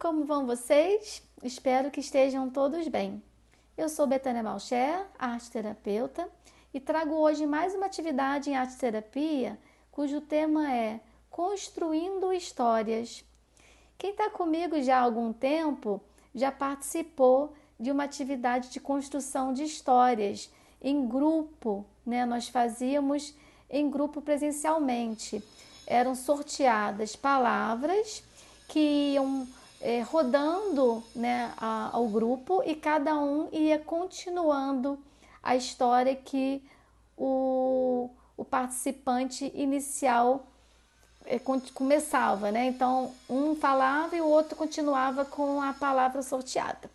como vão vocês? Espero que estejam todos bem. Eu sou Betânia Malcher, arte-terapeuta, e trago hoje mais uma atividade em arte-terapia, cujo tema é Construindo Histórias. Quem está comigo já há algum tempo já participou de uma atividade de construção de histórias em grupo, né? Nós fazíamos em grupo presencialmente. Eram sorteadas palavras que iam rodando, né, ao grupo, e cada um ia continuando a história que o participante inicial começava, né? Então, um falava e o outro continuava com a palavra sorteada.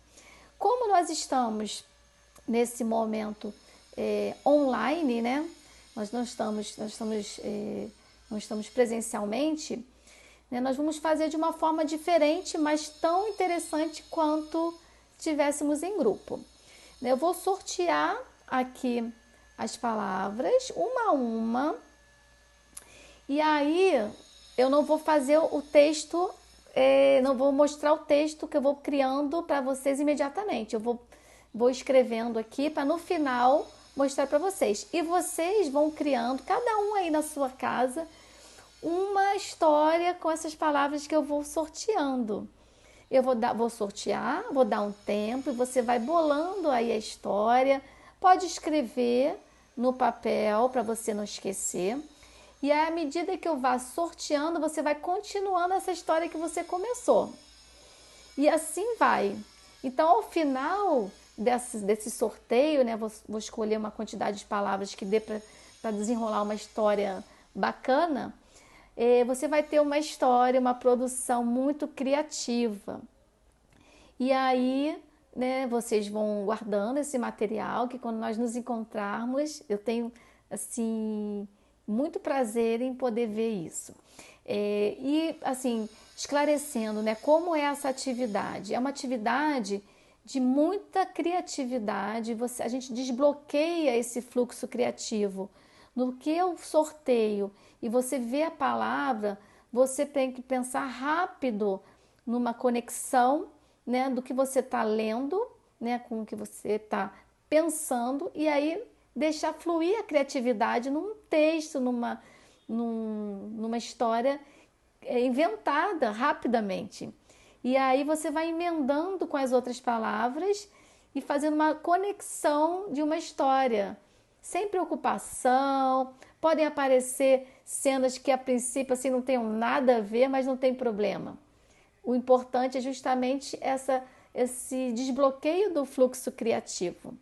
Como nós estamos nesse momento online, né? Nós não estamos presencialmente, né? Nós vamos fazer de uma forma diferente, mas tão interessante quanto estivéssemos em grupo. Eu vou sortear aqui as palavras, uma a uma, e aí eu não vou fazer o texto, não vou mostrar o texto que eu vou criando para vocês imediatamente. Eu vou escrevendo aqui para no final mostrar para vocês. E vocês vão criando, cada um aí na sua casa, uma história com essas palavras que eu vou sorteando. Eu vou sortear, vou dar um tempo e você vai bolando aí a história. Pode escrever no papel para você não esquecer. E à medida que eu vá sorteando, você vai continuando essa história que você começou. E assim vai. Então, ao final desse sorteio, né, vou escolher uma quantidade de palavras que dê para desenrolar uma história bacana. Você vai ter uma história, uma produção muito criativa. E aí, né, vocês vão guardando esse material, que quando nós nos encontrarmos, eu tenho, assim, muito prazer em poder ver isso. E, assim, esclarecendo, né, como é essa atividade. É uma atividade de muita criatividade, a gente desbloqueia esse fluxo criativo. No que eu sorteio e você vê a palavra, você tem que pensar rápido numa conexão, né, do que você está lendo, né, com o que você está pensando, e aí deixar fluir a criatividade num texto, numa história inventada rapidamente. E aí você vai emendando com as outras palavras e fazendo uma conexão de uma história. Sem preocupação, podem aparecer cenas que a princípio assim não tenham nada a ver, mas não tem problema. O importante é justamente esse desbloqueio do fluxo criativo.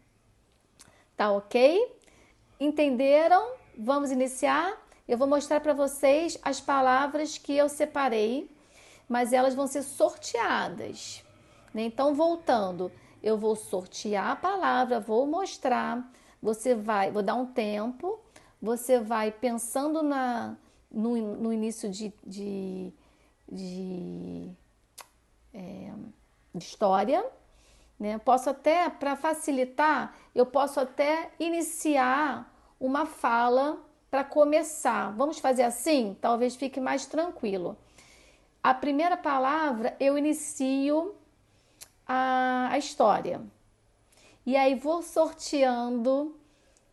Tá ok? Entenderam? Vamos iniciar? Eu vou mostrar para vocês as palavras que eu separei, mas elas vão ser sorteadas, né? Então, voltando, eu vou sortear a palavra, vou mostrar. Vou dar um tempo, você vai pensando no início de história, né? Posso até, para facilitar, eu posso até iniciar uma fala para começar. Vamos fazer assim? Talvez fique mais tranquilo. A primeira palavra eu inicio a história. E aí vou sorteando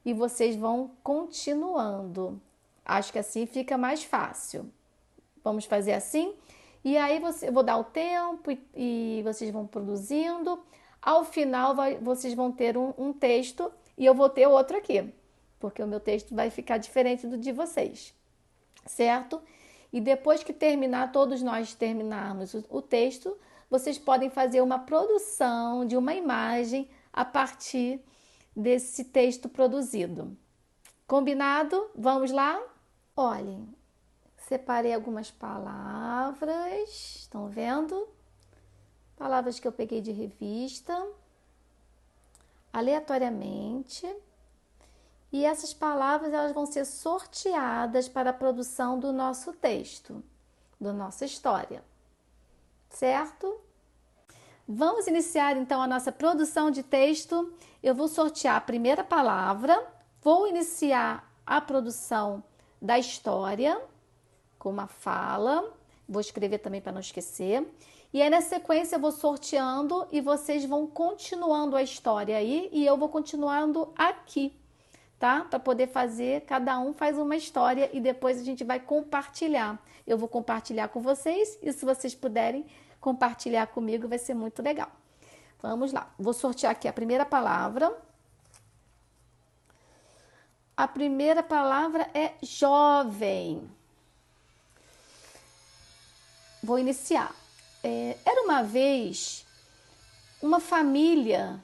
e vocês vão continuando. Acho que assim fica mais fácil. Vamos fazer assim? E aí eu vou dar o tempo e vocês vão produzindo. Ao final vocês vão ter um texto e eu vou ter outro aqui, porque o meu texto vai ficar diferente do de vocês, certo? E depois que todos nós terminarmos o texto, vocês podem fazer uma produção de uma imagem a partir desse texto produzido. Combinado? Vamos lá? Olhem, separei algumas palavras, estão vendo? Palavras que eu peguei de revista, aleatoriamente. E essas palavras elas vão ser sorteadas para a produção do nosso texto, da nossa história, certo? Vamos iniciar então a nossa produção de texto. Eu vou sortear a primeira palavra, vou iniciar a produção da história com uma fala, vou escrever também para não esquecer. E aí, na sequência, eu vou sorteando e vocês vão continuando a história aí e eu vou continuando aqui, tá? Para poder fazer, cada um faz uma história e depois a gente vai compartilhar. Eu vou compartilhar com vocês e se vocês puderem compartilhar comigo, vai ser muito legal. Vamos lá, vou sortear aqui a primeira palavra. A primeira palavra é jovem. Vou iniciar. Era uma vez uma família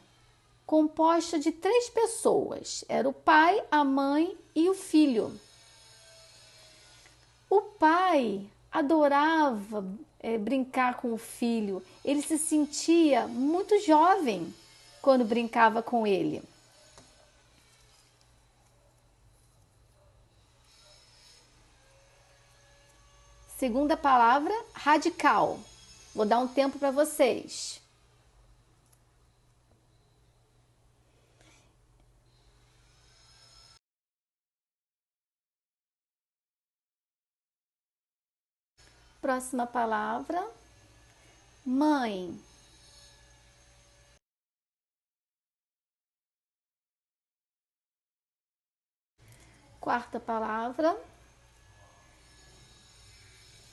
composta de 3 pessoas. Era o pai, a mãe e o filho. O pai adorava brincar com o filho. Ele se sentia muito jovem quando brincava com ele. Segunda palavra, radical. Vou dar um tempo para vocês. Próxima palavra, mãe. Quarta palavra,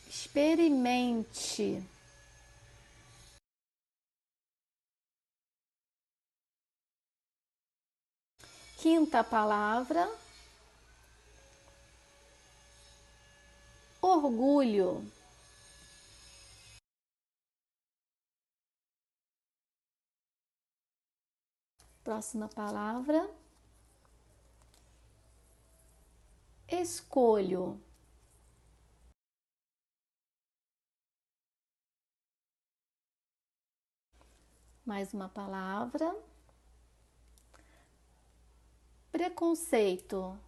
experimente. Quinta palavra, orgulho. Próxima palavra, escolho. Mais uma palavra, preconceito.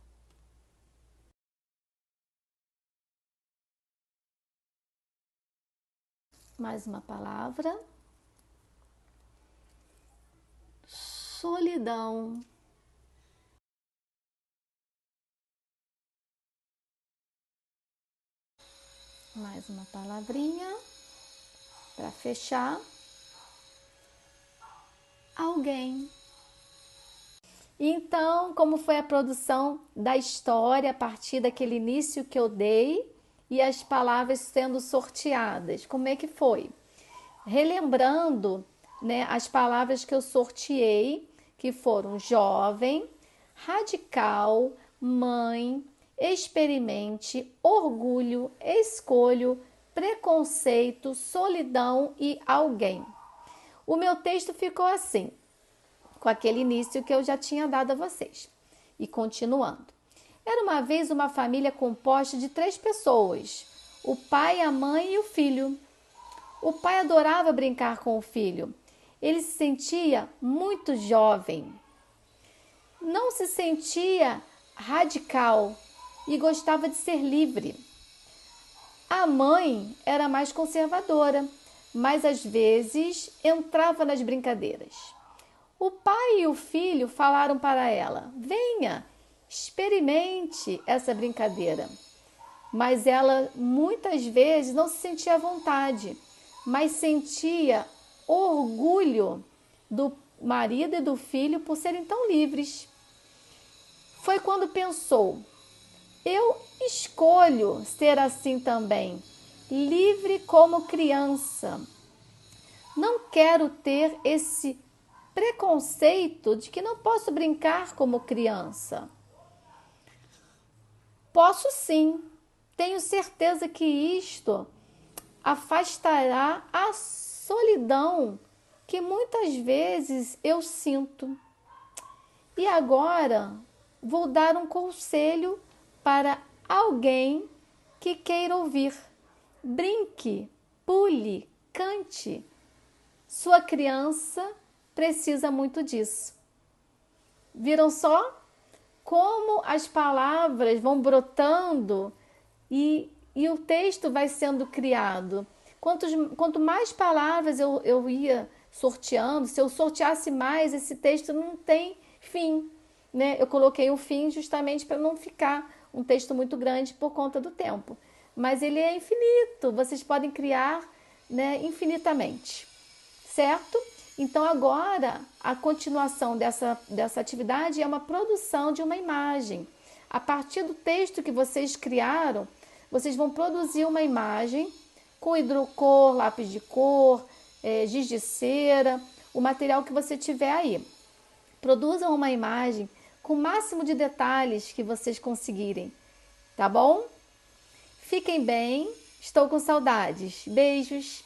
Mais uma palavra, solidão. Mais uma palavrinha para fechar. Alguém. Então, como foi a produção da história a partir daquele início que eu dei e as palavras sendo sorteadas? Como é que foi? Relembrando, né, as palavras que eu sorteei, que foram jovem, radical, mãe, experimente, orgulho, escolho, preconceito, solidão e alguém. O meu texto ficou assim, com aquele início que eu já tinha dado a vocês. E continuando. Era uma vez uma família composta de 3 pessoas, o pai, a mãe e o filho. O pai adorava brincar com o filho. Ele se sentia muito jovem. Não se sentia radical e gostava de ser livre. A mãe era mais conservadora, mas às vezes entrava nas brincadeiras. O pai e o filho falaram para ela: venha, experimente essa brincadeira. Mas ela muitas vezes não se sentia à vontade, mas sentia orgulho do marido e do filho por serem tão livres. Foi quando pensou: eu escolho ser assim também, livre como criança. Não quero ter esse preconceito de que não posso brincar como criança. Posso sim, tenho certeza que isto afastará a solidão que muitas vezes eu sinto. E agora vou dar um conselho para alguém que queira ouvir. Brinque, pule, cante. Sua criança precisa muito disso. Viram só como as palavras vão brotando e o texto vai sendo criado? Quanto mais palavras eu ia sorteando, se eu sorteasse mais, esse texto não tem fim, né? Eu coloquei um fim justamente para não ficar um texto muito grande por conta do tempo. Mas ele é infinito, vocês podem criar né, infinitamente, certo? Então agora a continuação dessa atividade é uma produção de uma imagem. A partir do texto que vocês criaram, vocês vão produzir uma imagem com hidrocor, lápis de cor, giz de cera, o material que você tiver aí. Produzam uma imagem com o máximo de detalhes que vocês conseguirem, tá bom? Fiquem bem, estou com saudades. Beijos!